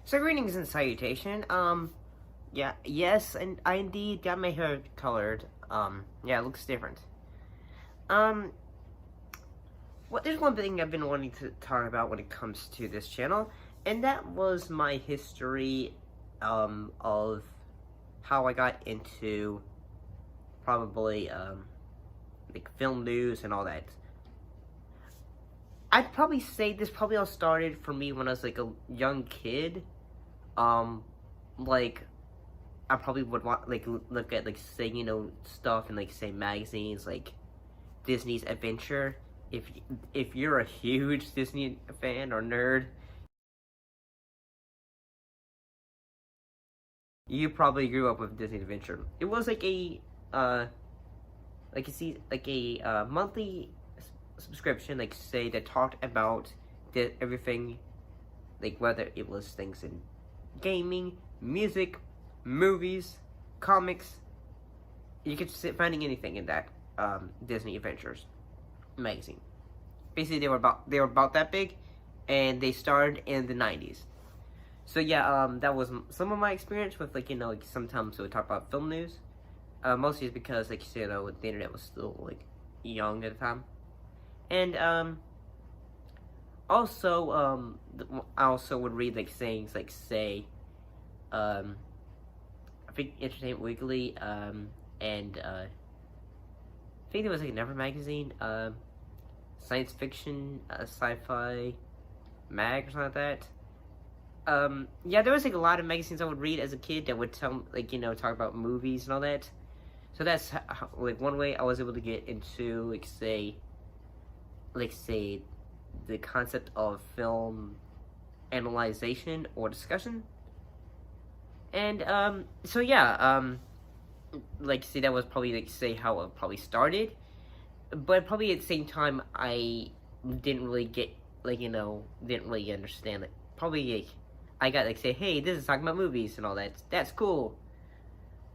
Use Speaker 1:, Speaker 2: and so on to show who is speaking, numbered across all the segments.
Speaker 1: So greetings and salutation. Yeah, yes, and I indeed got my hair colored. Yeah, it looks different. Um, there's one thing I've been wanting to talk about when it comes to this channel, and that was my history, of how I got into probably, like film news and all that. I'd probably say this probably all started for me when I was like a young kid. Um, like I probably would want like look at like say stuff in like say magazines like Disney's Adventure. If if you're a huge Disney fan or nerd, you probably grew up with Disney Adventure. It was like a monthly subscription, like say that talked about everything, like whether it was things in gaming, music, movies, comics. You could finding anything in that Disney Adventures magazine. Basically, they were about that big, and they started in the '90s. So yeah, that was some of my experience with like sometimes we would talk about film news. Mostly is because the internet was still like young at the time, and also I also would read like things like say um I think Entertainment Weekly and I think there was like Never magazine, science fiction, sci-fi mag or something like that. Yeah, there was like a lot of magazines I would read as a kid that would tell talk about movies and all that. So that's like one way I was able to get into like say the concept of film analyzation or discussion. And so yeah, like say that was probably like say how it probably started, but probably at the same time I didn't really get didn't really understand it. Probably like I got like say, hey, this is talking about movies and all that. That's cool.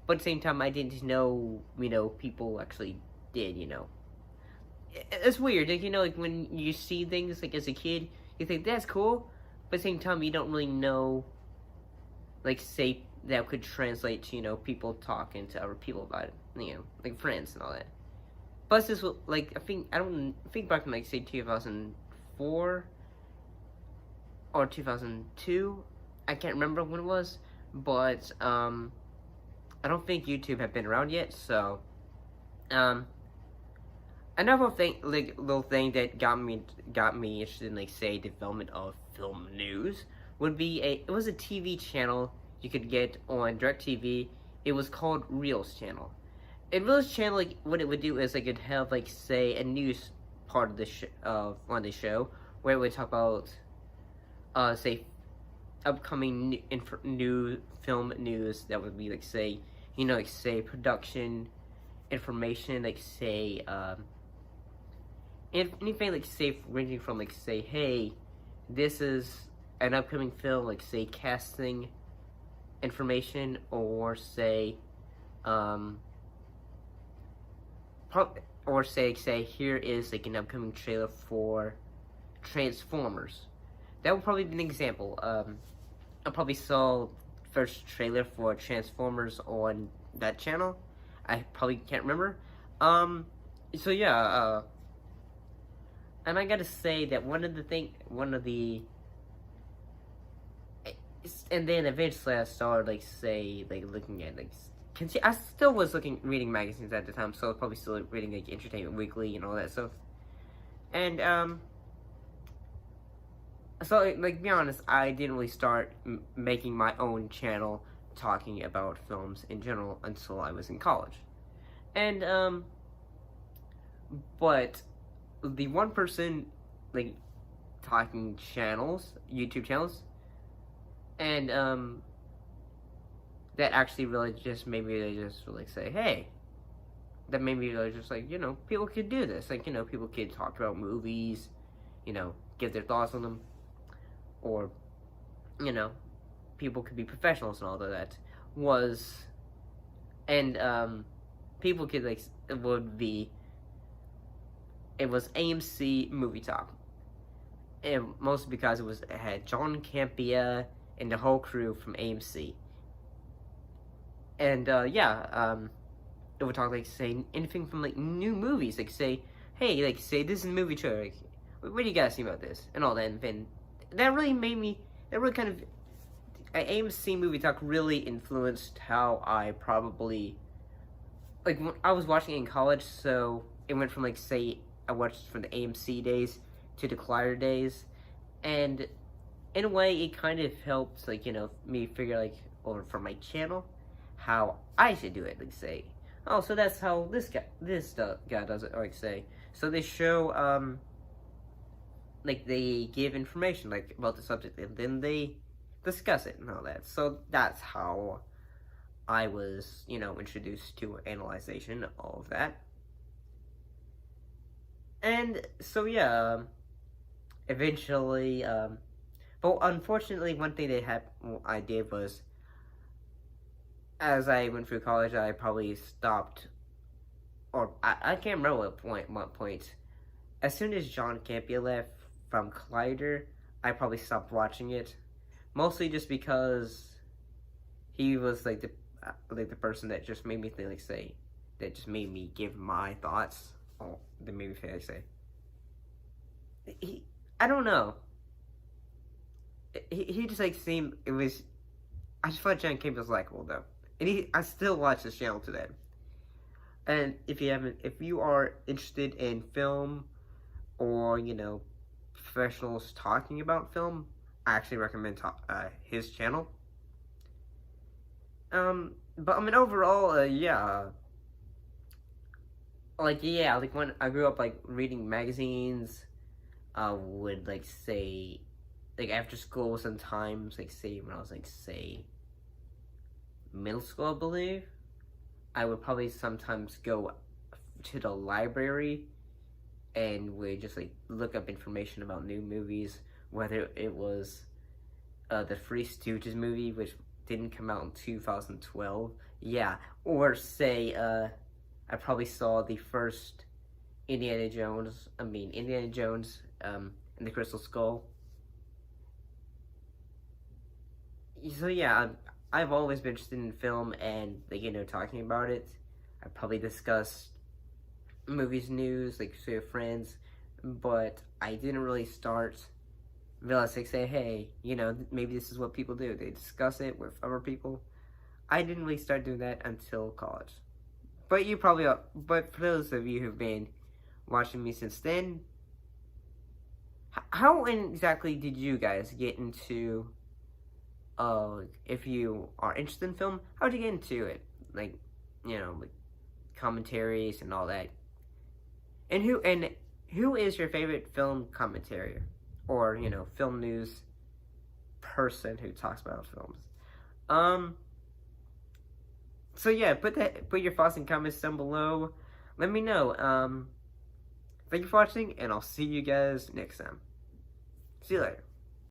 Speaker 1: But at the same time, I didn't know people actually did. It's weird. Like like when you see things like as a kid, you think that's cool, but at the same time, you don't really know like say that could translate to people talking to other people about it. Like friends and all that. Plus, this will like I think back in like say 2004 or 2002. I can't remember when it was, but I don't think YouTube had been around yet. So um, another thing, like little thing that got me interested in like say development of film news would be it was a TV channel you could get on DirecTV. It was called Reels channel. In Reels channel, like what it would do is like it'd have like say a news part of the on the show where it would talk about say upcoming new film news that would be like say like say production information, like say anything like say ranging from like say hey, this is an upcoming film, like say casting information, or say um or say here is like an upcoming trailer for Transformers. That would probably be an example. I probably saw first trailer for Transformers on that channel. I probably can't remember. So yeah, and I gotta say that and then eventually I started like say like looking at like I still was reading magazines at the time, so I was probably still reading like Entertainment Weekly and all that stuff. And so like be honest, I didn't really start making my own channel talking about films in general until I was in college. And but the one person like talking channels, YouTube channels, and that actually really just made me really just like say, hey, that made me really just like people could do this, like people could talk about movies, give their thoughts on them, or you know people could be professionals and all of that was, and people could like it was AMC Movie Talk, and mostly because it had John Campea and the whole crew from AMC. And it would talk like say anything from like new movies, like say, hey, like say this is a movie trailer, like, what do you guys think about this and all that. And then that really kind of AMC movie talk really influenced how I probably like when I was watching it in college. So it went from like say I watched from the AMC days to the Collider days, and in a way it kind of helped like me figure like over for my channel how I should do it. Like say, oh, so that's how this guy does it. Or like say, so they show like they give information like about the subject, and then they discuss it and all that. So that's how I was introduced to analyzation of that. And so yeah, eventually, but unfortunately, one thing I did was, as I went through college, I probably stopped, or I can't remember what point. As soon as John Campea left from Collider, I probably stopped watching it, mostly just because he was like the person that just made me think, like say, that just made me give my thoughts. Oh, that made me feel like say. I don't know. He just like seemed, it was, I just thought John Campea was likable though. And I still watch his channel today. And if you are interested in film or, professionals talking about film, I actually recommend his channel. But I mean, overall, like when I grew up, like reading magazines, would like say, like after school sometimes, like say when I was like say middle school, I believe, I would probably sometimes go to the library and would just like look up information about new movies, whether it was the Three Stooges movie, which didn't come out in 2012, or say I probably saw the first Indiana Jones and the Crystal Skull. So yeah, I've always been interested in film and like talking about it. I probably discussed movies news like with friends, but I didn't really start realize like say, hey, maybe this is what people do. They discuss it with other people. I didn't really start doing that until college. But you probably are. But for those of you who've been watching me since then, how exactly did you guys get into? If you are interested in film, how did you get into it? Like, like commentaries and all that. And who is your favorite film commentator, or film news person who talks about films? So yeah, put your thoughts and comments down below. Let me know. Thank you for watching, and I'll see you guys next time. See you later.